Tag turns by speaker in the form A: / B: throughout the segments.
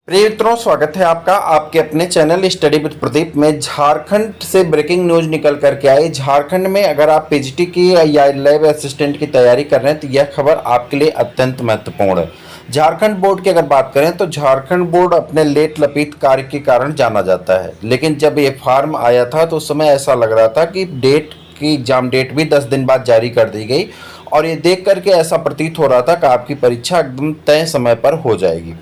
A: प्रिय मित्रों, स्वागत है आपका आपके अपने चैनल स्टडी विद प्रदीप में। झारखंड से ब्रेकिंग न्यूज निकल करके आई। झारखंड में अगर आप पीजीटी की या लैब असिस्टेंट की तैयारी कर रहे हैं तो यह खबर आपके लिए अत्यंत महत्वपूर्ण है। झारखंड बोर्ड की अगर बात करें तो झारखंड बोर्ड अपने लेट लपित कार्य के कारण जाना जाता है, लेकिन जब ये फॉर्म आया था तो उस समय ऐसा लग रहा था कि एग्जाम डेट भी 10 दिन बाद जारी कर दी गई और ये देख करके ऐसा प्रतीत हो रहा था कि आपकी परीक्षा एकदम तय समय पर हो जाएगी।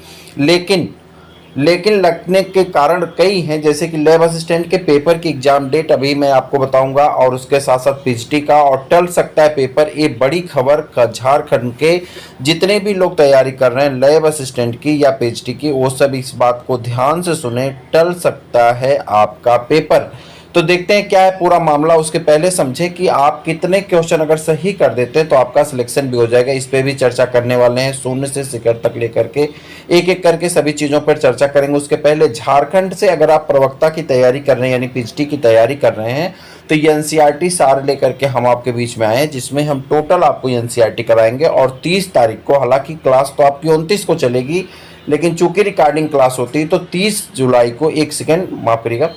A: लेकिन लगने के कारण कई हैं, जैसे कि लैब असिस्टेंट के पेपर की एग्जाम डेट अभी मैं आपको बताऊंगा और उसके साथ साथ पीजीटी का और टल सकता है पेपर। ये बड़ी खबर का झारखंड के जितने भी लोग तैयारी कर रहे हैं लैब असिस्टेंट की या पीजीटी की, वो सब इस बात को ध्यान से सुने, टल सकता है आपका पेपर। तो देखते हैं क्या है पूरा मामला। उसके पहले समझें कि आप कितने क्वेश्चन अगर सही कर देते हैं तो आपका सिलेक्शन भी हो जाएगा। इस पे भी चर्चा करने वाले हैं, शून्य से शिखर तक लेकर के एक एक करके सभी चीज़ों पर चर्चा करेंगे। उसके पहले झारखंड से अगर आप प्रवक्ता की तैयारी कर रहे हैं यानी पीजीटी की तैयारी कर रहे हैं तो ये एनसीईआरटी सार लेकर के हम आपके बीच में आए हैं, जिसमें हम टोटल आपको एनसीईआरटी कराएंगे। और 30 तारीख को, हालांकि क्लास तो आपकी 29 को चलेगी, लेकिन चूंकि रिकॉर्डिंग क्लास होती है तो 30 जुलाई को, एक सेकेंड माफ करिएगा,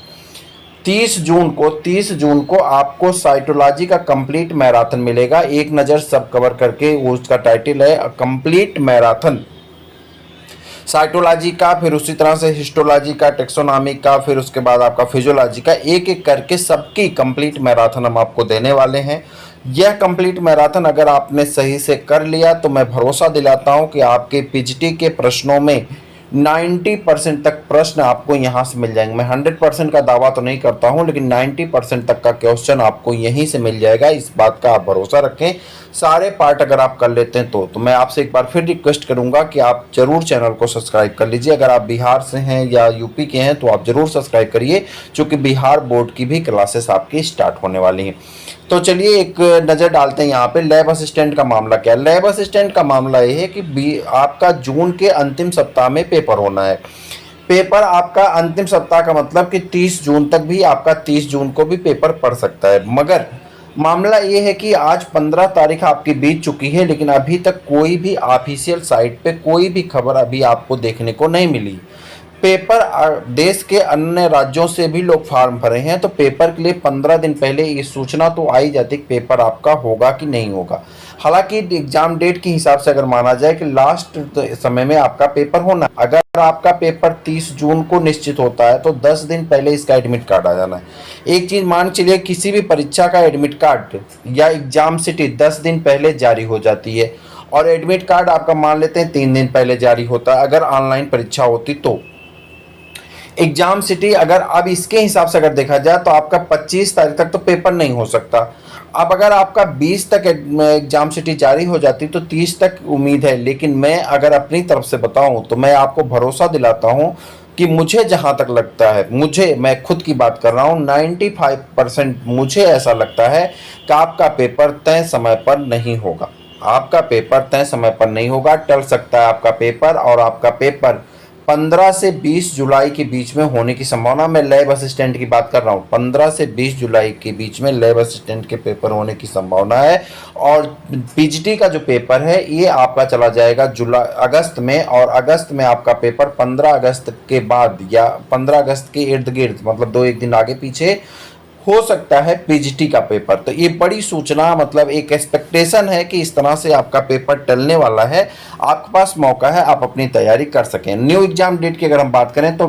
A: 30 जून को आपको साइटोलॉजी का कंप्लीट मैराथन मिलेगा। एक नज़र सब कवर करके, वो उसका टाइटल है कंप्लीट मैराथन साइटोलॉजी का, फिर उसी तरह से हिस्टोलॉजी का, टेक्सोनॉमी का, फिर उसके बाद आपका फिजियोलॉजी का, एक एक करके सबकी कंप्लीट मैराथन हम आपको देने वाले हैं। यह कंप्लीट मैराथन अगर आपने सही से कर लिया तो मैं भरोसा दिलाता हूं कि आपके पीजीटी के प्रश्नों में 90% तक प्रश्न आपको यहाँ से मिल जाएंगे। मैं 100% का दावा तो नहीं करता हूँ, लेकिन 90% तक का क्वेश्चन आपको यहीं से मिल जाएगा। इस बात का आप भरोसा रखें। सारे पार्ट अगर आप कर लेते हैं तो मैं आपसे एक बार फिर रिक्वेस्ट करूंगा कि आप जरूर चैनल को सब्सक्राइब कर लीजिए। अगर आप बिहार से हैं या यूपी के हैं तो आप जरूर सब्सक्राइब करिए, क्योंकि बिहार बोर्ड की भी क्लासेस आपकी स्टार्ट होने वाली हैं। तो चलिए एक नज़र डालते हैं यहाँ पे लैब असिस्टेंट का मामला क्या है। लैब असिस्टेंट का मामला ये है कि आपका जून के अंतिम सप्ताह में पेपर होना है। पेपर आपका अंतिम सप्ताह का मतलब कि 30 जून तक भी, आपका 30 जून को भी पेपर पढ़ सकता है। मगर मामला ये है कि आज 15 तारीख आपकी बीत चुकी है, लेकिन अभी तक कोई भी ऑफिशियल साइट पे कोई भी खबर अभी आपको देखने को नहीं मिली। पेपर देश के अन्य राज्यों से भी लोग फॉर्म भरे हैं, तो पेपर के लिए 15 दिन पहले ये सूचना तो आई जाती कि पेपर आपका होगा कि नहीं होगा। हालांकि एग्जाम डेट के हिसाब से अगर माना जाए कि लास्ट समय में आपका पेपर होना, अगर आपका पेपर 30 जून को निश्चित होता है तो 10 दिन पहले इसका एडमिट कार्ड आ जाना है। एक चीज मान चलिए, किसी भी परीक्षा का एडमिट कार्ड या एग्जाम सिटी 10 दिन पहले जारी हो जाती है और एडमिट कार्ड आपका मान लेते हैं 3 दिन पहले जारी होता है अगर ऑनलाइन परीक्षा होती तो। एग्जाम सिटी अगर अब इसके हिसाब से अगर देखा जाए तो आपका 25 तारीख तक तो पेपर नहीं हो सकता। अब अगर आपका 20 तक एग्जाम सिटी जारी हो जाती तो 30 तक उम्मीद है। लेकिन मैं अगर अपनी तरफ से बताऊं तो मैं आपको भरोसा दिलाता हूं कि मुझे जहां तक लगता है, मैं खुद की बात कर रहा हूं, 95% मुझे ऐसा लगता है कि आपका पेपर तय समय पर नहीं होगा। आपका पेपर तय समय पर नहीं होगा, टल सकता है आपका पेपर। और आपका पेपर 15 से 20 जुलाई के बीच में होने की संभावना, मैं लैब असिस्टेंट की बात कर रहा हूँ, 15 से 20 जुलाई के बीच में लैब असिस्टेंट के पेपर होने की संभावना है। और पीजीटी का जो पेपर है ये आपका चला जाएगा अगस्त में, और अगस्त में आपका पेपर 15 अगस्त के बाद या 15 अगस्त के इर्द गिर्द, मतलब 2-1 दिन आगे पीछे हो सकता है पीजीटी का पेपर। तो ये बड़ी सूचना, मतलब एक एक्सपेक्टेशन है कि इस तरह से आपका पेपर टलने वाला है। आपके पास मौका है, आप अपनी तैयारी कर सकें। न्यू एग्जाम डेट की अगर हम बात करें तो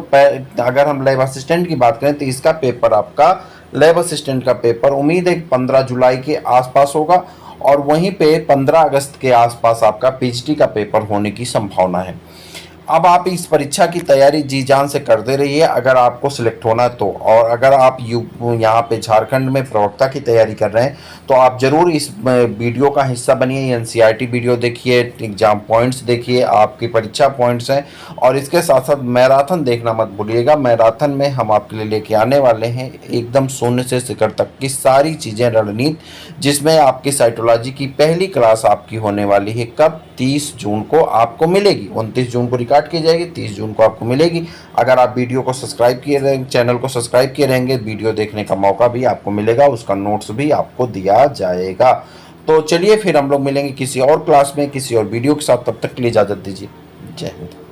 A: अगर हम लैब असिस्टेंट की बात करें तो इसका पेपर, आपका लैब असिस्टेंट का पेपर उम्मीद है 15 जुलाई के आसपास होगा, और वहीं पे 15 अगस्त के आसपास आपका पीजीटी का पेपर होने की संभावना है। अब आप इस परीक्षा की तैयारी जी जान से करते रहिए अगर आपको सिलेक्ट होना तो। और अगर आप यहाँ पे झारखंड में प्रवक्ता की तैयारी कर रहे हैं तो आप जरूर इस वीडियो का हिस्सा बनिए। एनसीईआरटी वीडियो देखिए, एग्जाम पॉइंट्स देखिए, आपकी परीक्षा पॉइंट्स हैं, और इसके साथ साथ मैराथन देखना मत भूलिएगा। मैराथन में हम आपके लिए लेके आने वाले हैं एकदम शून्य से शिखर तक की सारी चीज़ें, रणनीति, जिसमें आपकी साइटोलॉजी की पहली क्लास आपकी होने वाली है। कब? 30 जून को आपको मिलेगी। 29 जून को रिकॉर्ड की जाएगी, 30 जून को आपको मिलेगी। अगर आप वीडियो को सब्सक्राइब किए रहेंगे, चैनल को सब्सक्राइब किए रहेंगे, वीडियो देखने का मौका भी आपको मिलेगा, उसका नोट्स भी आपको दिया जाएगा। तो चलिए फिर हम लोग मिलेंगे किसी और क्लास में, किसी और वीडियो के साथ। तब तक के लिए इजाज़त दीजिए। जय हिंद।